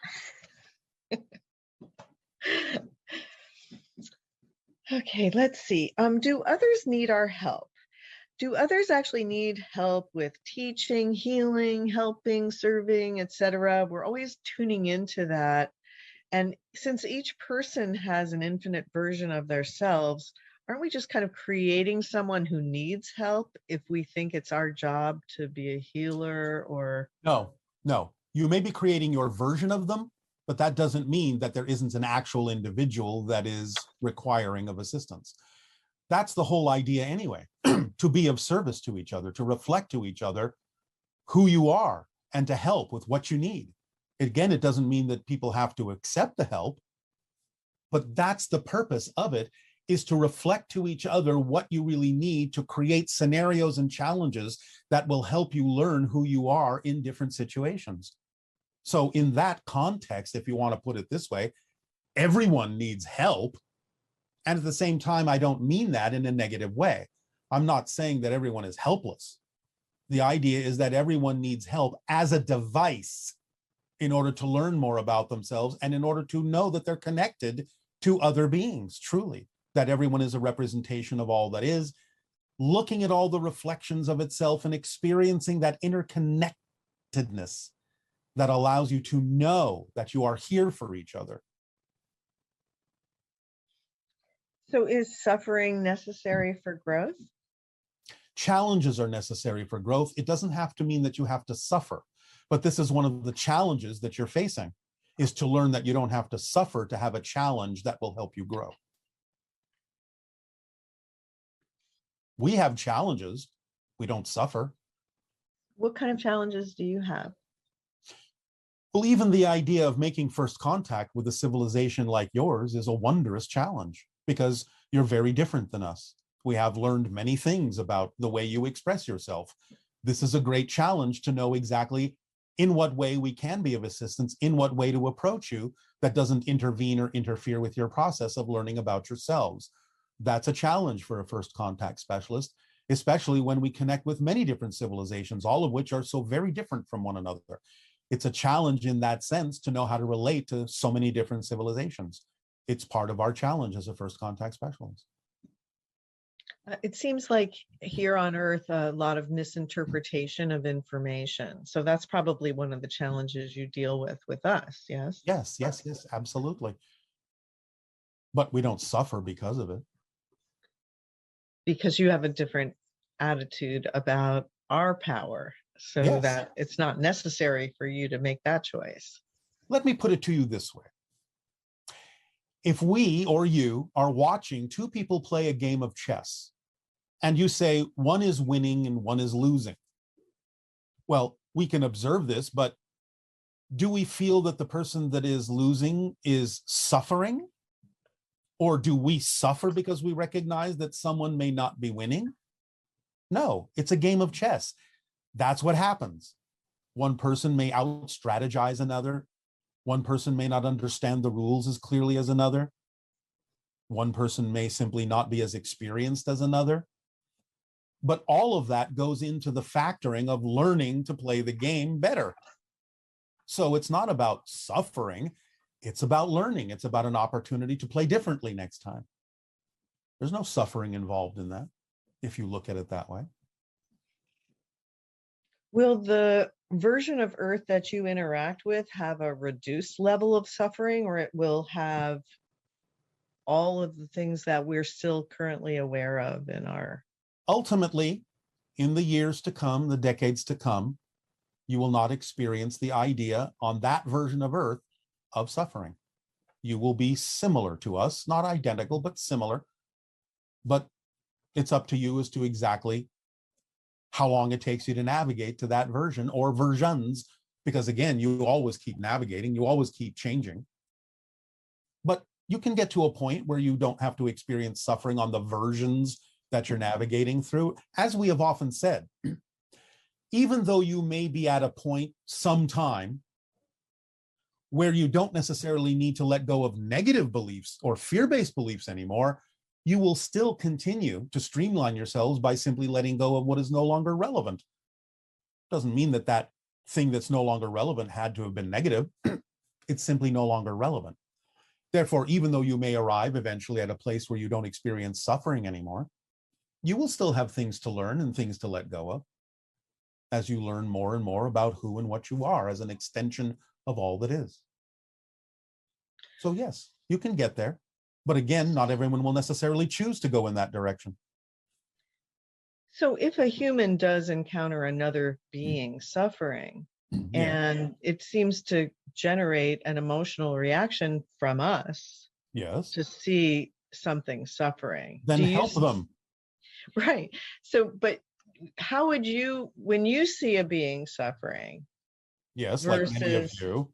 Okay, let's see. Do others need our help? Do others actually need help with teaching, healing, helping, serving, etc.? We're always tuning into that. And since each person has an infinite version of themselves, aren't we just kind of creating someone who needs help if we think it's our job to be a healer or? No, no. You may be creating your version of them, but that doesn't mean that there isn't an actual individual that is requiring of assistance. That's the whole idea anyway, to be of service to each other, to reflect to each other who you are and to help with what you need. Again, it doesn't mean that people have to accept the help, but that's the purpose of it, is to reflect to each other what you really need to create scenarios and challenges that will help you learn who you are in different situations. So in that context, if you want to put it this way, everyone needs help. And at the same time, I don't mean that in a negative way. I'm not saying that everyone is helpless. The idea is that everyone needs help as a device in order to learn more about themselves and in order to know that they're connected to other beings, truly, that everyone is a representation of all that is, looking at all the reflections of itself and experiencing that interconnectedness that allows you to know that you are here for each other. So is suffering necessary for growth? Challenges are necessary for growth. It doesn't have to mean that you have to suffer, But this is one of the challenges that you're facing, is to learn that you don't have to suffer to have a challenge that will help you grow. We have challenges. We don't suffer. What kind of challenges do you have? Well, even the idea of making first contact with a civilization like yours is a wondrous challenge, because you're very different than us. We have learned many things about the way you express yourself. This is a great challenge to know exactly in what way we can be of assistance, in what way to approach you that doesn't intervene or interfere with your process of learning about yourselves. That's a challenge for a first contact specialist, especially when we connect with many different civilizations, all of which are so very different from one another. It's a challenge in that sense to know how to relate to so many different civilizations. It's part of our challenge as a first contact specialist. It seems like here on Earth, a lot of misinterpretation of information. So that's probably one of the challenges you deal with us, yes? Yes, absolutely. But we don't suffer because of it. Because you have a different attitude about our power, so Yes. that it's not necessary for you to make that choice. Let me put it to you this way. If we or you are watching two people play a game of chess, and you say one is winning and one is losing, well, we can observe this, but do we feel that the person that is losing is suffering? Or do we suffer because we recognize that someone may not be winning? No, it's a game of chess. That's what happens. One person may out-strategize another. One person may not understand the rules as clearly as another. One person may simply not be as experienced as another. But all of that goes into the factoring of learning to play the game better. So it's not about suffering. It's about learning. It's about an opportunity to play differently next time. There's no suffering involved in that, if you look at it that way. Will the version of Earth that you interact with have a reduced level of suffering, or it will have all of the things that we're still currently aware of in our... Ultimately, in the years to come, the decades to come, you will not experience the idea on that version of Earth of suffering. You will be similar to us, not identical, but similar. But it's up to you as to exactly how long it takes you to navigate to that version or versions, because again, you always keep navigating, you always keep changing. But you can get to a point where you don't have to experience suffering on the versions that you're navigating through. As we have often said, even though you may be at a point sometime where you don't necessarily need to let go of negative beliefs or fear-based beliefs anymore, you will still continue to streamline yourselves by simply letting go of what is no longer relevant. Doesn't mean that that thing that's no longer relevant had to have been negative. It's simply no longer relevant. Therefore, even though you may arrive eventually at a place where you don't experience suffering anymore, you will still have things to learn and things to let go of as you learn more and more about who and what you are as an extension of all that is. So yes, you can get there. But again, not everyone will necessarily choose to go in that direction. So if a human does encounter another being suffering, and it seems to generate an emotional reaction from us, yes, to see something suffering, then help them. Right. So, but how would you, when you see a being suffering? Yes, versus... like many of you.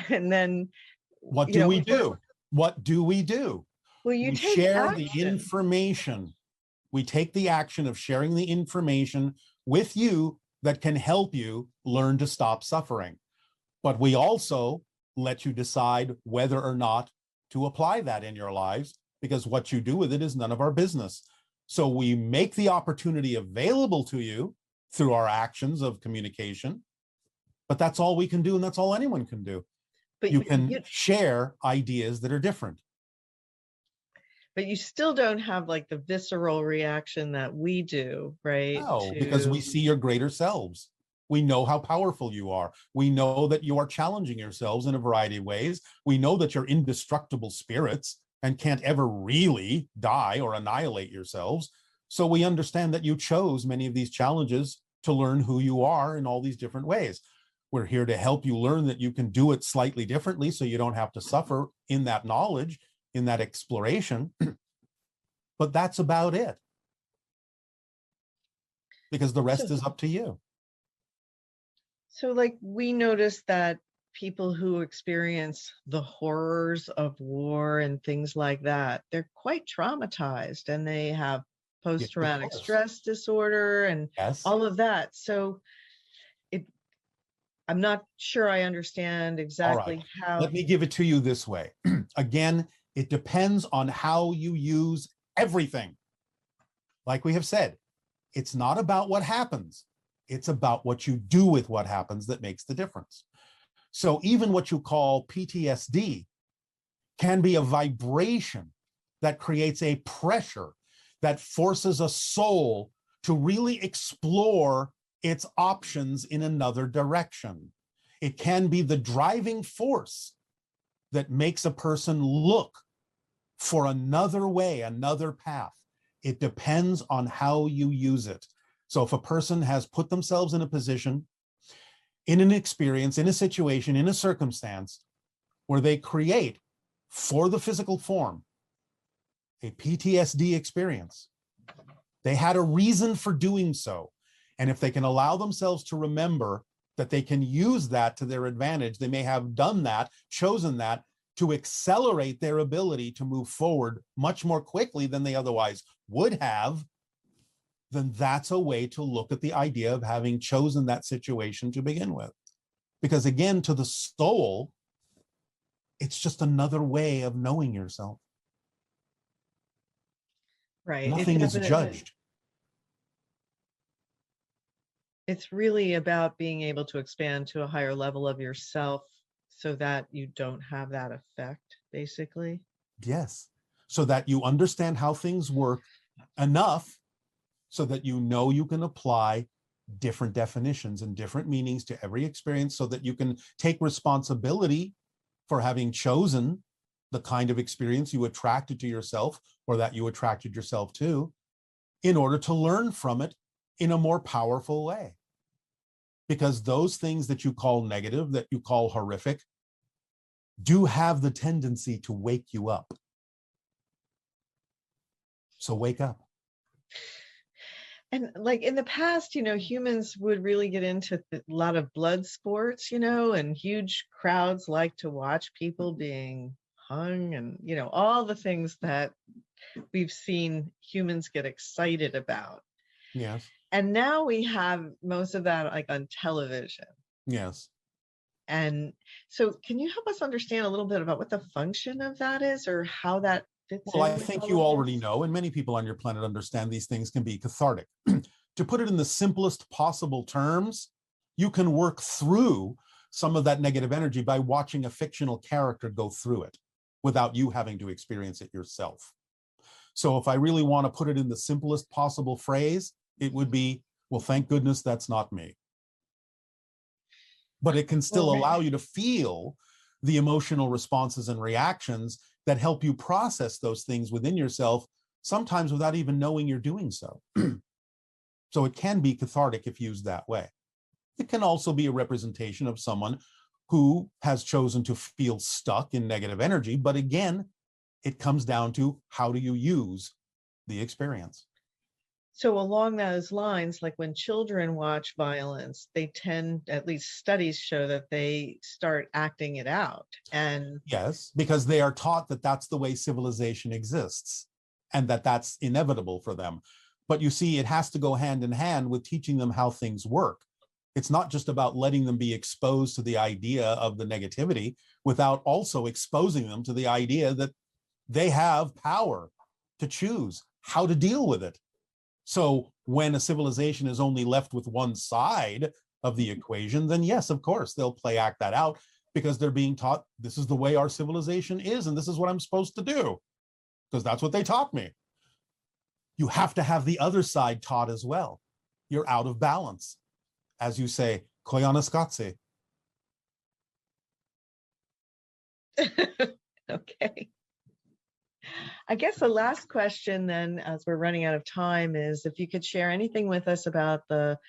And then what do we do? What do we do? Well, you share the information. We take the action of sharing the information with you that can help you learn to stop suffering. But we also let you decide whether or not to apply that in your lives, because what you do with it is none of our business. So we make the opportunity available to you through our actions of communication, but that's all we can do, and that's all anyone can do. But you can share ideas that are different. But you still don't have like the visceral reaction that we do, right? No, because we see your greater selves. We know how powerful you are. We know that you are challenging yourselves in a variety of ways. We know that you're indestructible spirits and can't ever really die or annihilate yourselves. So we understand that you chose many of these challenges to learn who you are in all these different ways. We're here to help you learn that you can do it slightly differently so you don't have to suffer in that knowledge, in that exploration. But that's about it. Because the rest is up to you. So, like, we notice that people who experience the horrors of war and things like that, they're quite traumatized and they have Yes, of post-traumatic course. stress disorder and Yes. all of that. So I'm not sure I understand All right. exactly how. Let me give it to you this way. Again, it depends on how you use everything. Like we have said, it's not about what happens. It's about what you do with what happens that makes the difference. So even what you call PTSD can be a vibration that creates a pressure that forces a soul to really explore its options in another direction. It can be the driving force that makes a person look for another way, another path. It depends on how you use it. So if a person has put themselves in a position, in an experience, in a situation, in a circumstance where they create for the physical form a PTSD experience, they had a reason for doing so. And if they can allow themselves to remember that they can use that to their advantage, they may have done that, chosen that to accelerate their ability to move forward much more quickly than they otherwise would have, then that's a way to look at the idea of having chosen that situation to begin with. Because again, to the soul, it's just another way of knowing yourself. Right. Nothing is judged. It's really about being able to expand to a higher level of yourself so that you don't have that effect, basically. Yes. So that you understand how things work enough so that you know you can apply different definitions and different meanings to every experience so that you can take responsibility for having chosen the kind of experience you attracted to yourself or that you attracted yourself to in order to learn from it in a more powerful way. Because those things that you call negative, that you call horrific, do have the tendency to wake you up. So wake up. And like in the past, humans would really get into a lot of blood sports, and huge crowds like to watch people being hung and, all the things that we've seen humans get excited about. Yes. And now we have most of that like on television. Yes. And so can you help us understand a little bit about what the function of that is or how that fits in? Well, I think you already know, and many people on your planet understand these things can be cathartic. To put it in the simplest possible terms, you can work through some of that negative energy by watching a fictional character go through it without you having to experience it yourself. So if I really want to put it in the simplest possible phrase, it would be, well, thank goodness that's not me. But it can still allow you to feel the emotional responses and reactions that help you process those things within yourself, sometimes without even knowing you're doing so. So it can be cathartic if used that way. It can also be a representation of someone who has chosen to feel stuck in negative energy. But again, it comes down to how do you use the experience? So along those lines, like when children watch violence, they tend, at least studies show that they start acting it out. And yes, because they are taught that that's the way civilization exists and that that's inevitable for them. But you see, it has to go hand in hand with teaching them how things work. It's not just about letting them be exposed to the idea of the negativity without also exposing them to the idea that they have power to choose how to deal with it. So when a civilization is only left with one side of the equation, then yes, of course, they'll act that out because they're being taught this is the way our civilization is and this is what I'm supposed to do because that's what they taught me. You have to have the other side taught as well. You're out of balance. As you say, koyanaskatse. Okay. I guess the last question then, as we're running out of time, is if you could share anything with us about the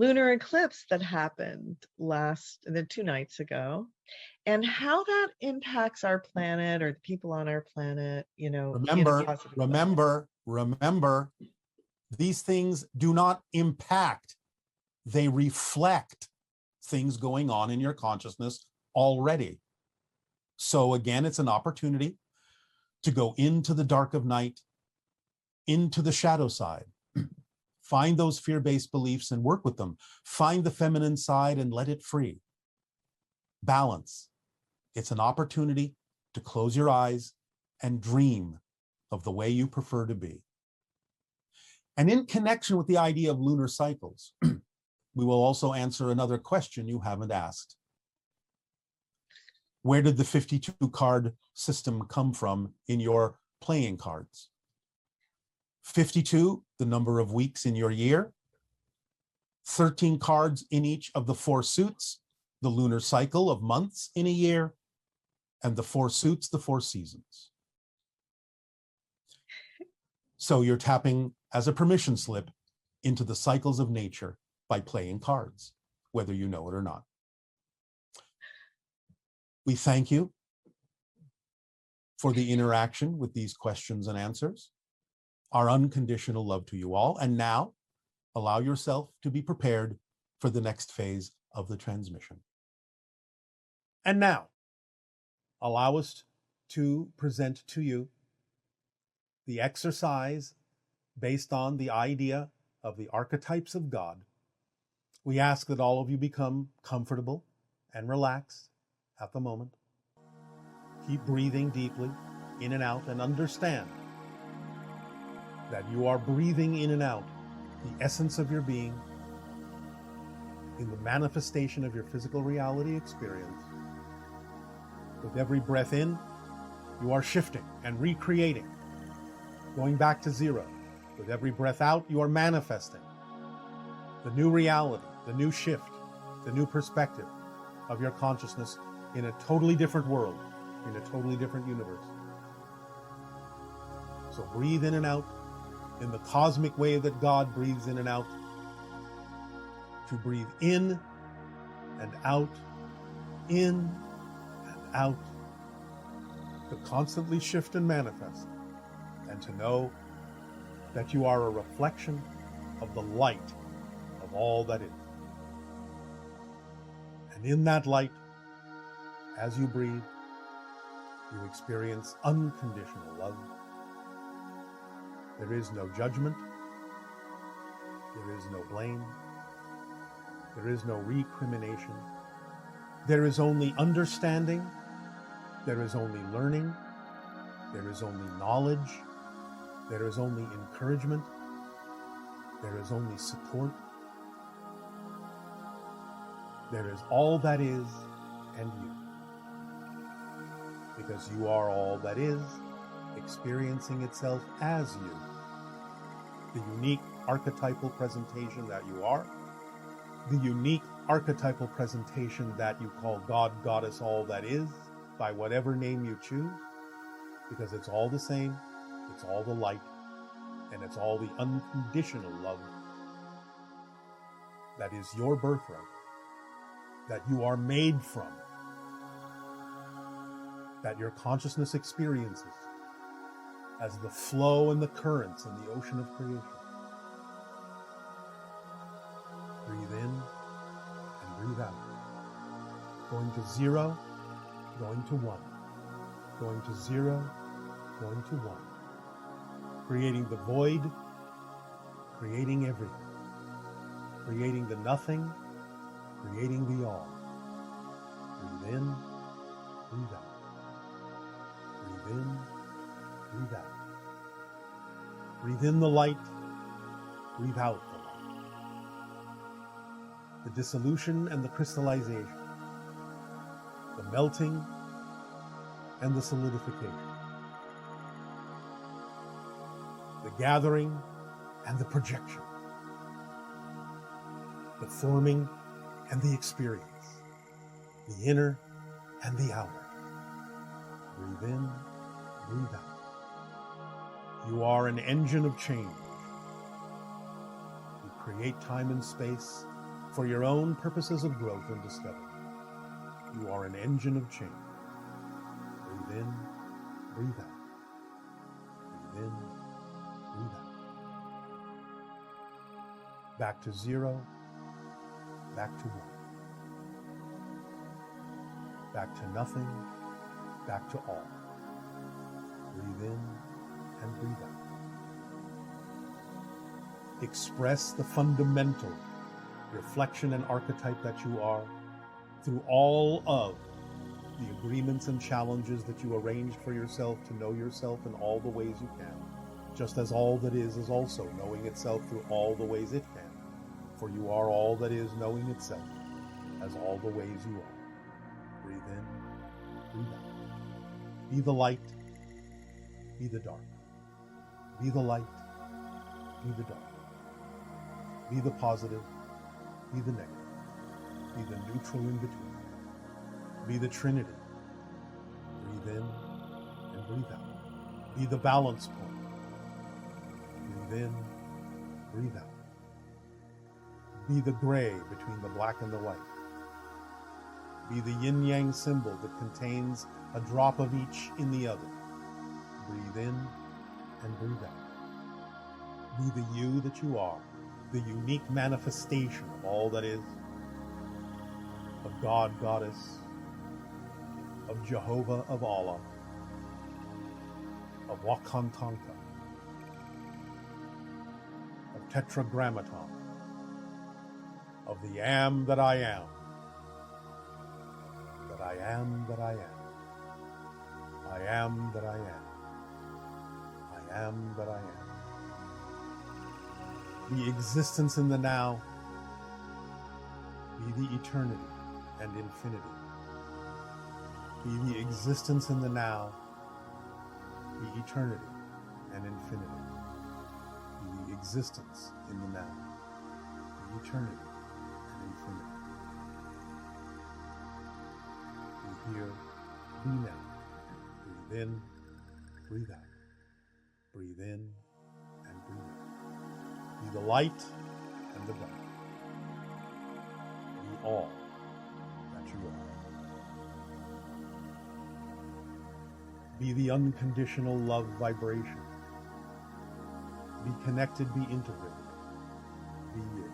lunar eclipse that happened 2 nights ago, and how that impacts our planet or the people on our planet, in a positive way. Remember, these things do not impact, they reflect things going on in your consciousness already. So again, it's an opportunity to go into the dark of night, into the shadow side. Find those fear-based beliefs and work with them. Find the feminine side and let it free. Balance. It's an opportunity to close your eyes and dream of the way you prefer to be. And in connection with the idea of lunar cycles, we will also answer another question you haven't asked. Where did the 52 card system come from in your playing cards? 52, the number of weeks in your year. 13 cards in each of the 4 suits, the lunar cycle of months in a year, and the 4 suits, the 4 seasons. So you're tapping as a permission slip into the cycles of nature by playing cards, whether you know it or not. We thank you for the interaction with these questions and answers. Our unconditional love to you all. And now, allow yourself to be prepared for the next phase of the transmission. And now, allow us to present to you the exercise based on the idea of the archetypes of God. We ask that all of you become comfortable and relaxed at the moment. Keep breathing deeply in and out, and understand that you are breathing in and out the essence of your being in the manifestation of your physical reality experience. With every breath in, you are shifting and recreating, going back to zero. With every breath out, you are manifesting the new reality, the new shift, the new perspective of your consciousness in a totally different world, in a totally different universe. So breathe in and out in the cosmic way that God breathes in and out. To breathe in and out, in and out, to constantly shift and manifest, and to know that you are a reflection of the light of all that is. And in that light, as you breathe, you experience unconditional love. There is no judgment. There is no blame. There is no recrimination. There is only understanding. There is only learning. There is only knowledge. There is only encouragement. There is only support. There is all that is and you. Because you are all that is, experiencing itself as you. The unique archetypal presentation that you are. The unique archetypal presentation that you call God, Goddess, all that is, by whatever name you choose. Because it's all the same. It's all the light. And it's all the unconditional love that is your birthright, that you are made from, that your consciousness experiences as the flow and the currents in the ocean of creation. Breathe in and breathe out. Going to zero, going to one. Going to zero, going to one. Creating the void, creating everything. Creating the nothing, creating the all. Breathe in, breathe out. Breathe in, breathe out. Breathe in the light, breathe out the light. The dissolution and the crystallization. The melting and the solidification. The gathering and the projection. The forming and the experience. The inner and the outer. Breathe in, breathe out. You are an engine of change. You create time and space for your own purposes of growth and discovery. You are an engine of change. Breathe in, breathe out. Breathe in, breathe out. Back to zero, back to one. Back to nothing, back to all. Breathe in and breathe out. Express the fundamental reflection and archetype that you are through all of the agreements and challenges that you arranged for yourself to know yourself in all the ways you can, just as all that is also knowing itself through all the ways it can, for you are all that is knowing itself as all the ways you are. Breathe in, breathe out. Be the light, be the dark. Be the light, be the dark. Be the positive, be the negative. Be the neutral in between. Be the Trinity. Breathe in and breathe out. Be the balance point. Breathe in, breathe out. Be the gray between the black and the white. Be the yin-yang symbol that contains a drop of each in the other. Breathe in and breathe out. Be the you that you are, the unique manifestation of all that is, of God, Goddess, of Jehovah, of Allah, of Wakantanka, of Tetragrammaton, of the Am that I am, that I am that I am, I am that I am, I am that I am. The existence in the now, be the eternity and infinity. Be the existence in the now, the eternity and infinity. Be the existence in the now, the eternity and infinity. Be here, be now. Breathe in, breathe out. Breathe in and breathe out. Be the light and the dark. Be all that you are. Be the unconditional love vibration. Be connected, be integrated. Be you.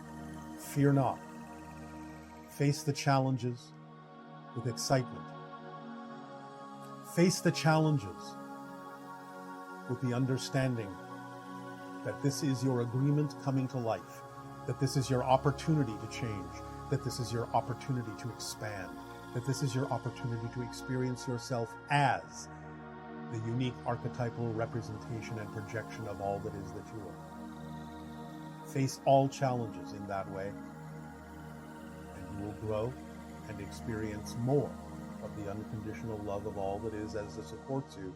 Fear not. Face the challenges with excitement. Face the challenges with the understanding that this is your agreement coming to life, that this is your opportunity to change, that this is your opportunity to expand, that this is your opportunity to experience yourself as the unique archetypal representation and projection of all that is that you are. Face all challenges in that way, and you will grow and experience more of the unconditional love of all that is as it supports you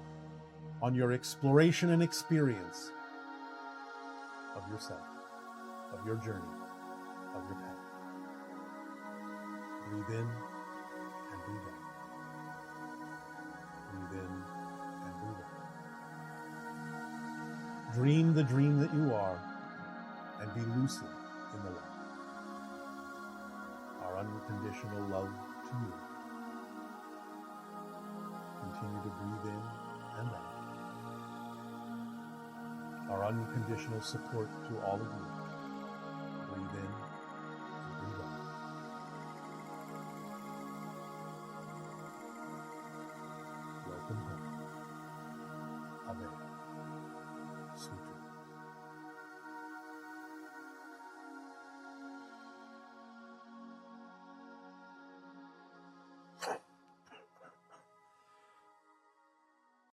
on your exploration and experience of yourself, of your journey, of your path. Breathe in and breathe out. Breathe in and breathe out. Dream the dream that you are and be lucid in the light. Our unconditional love to you. Continue to breathe in and out. Our unconditional support to all of you.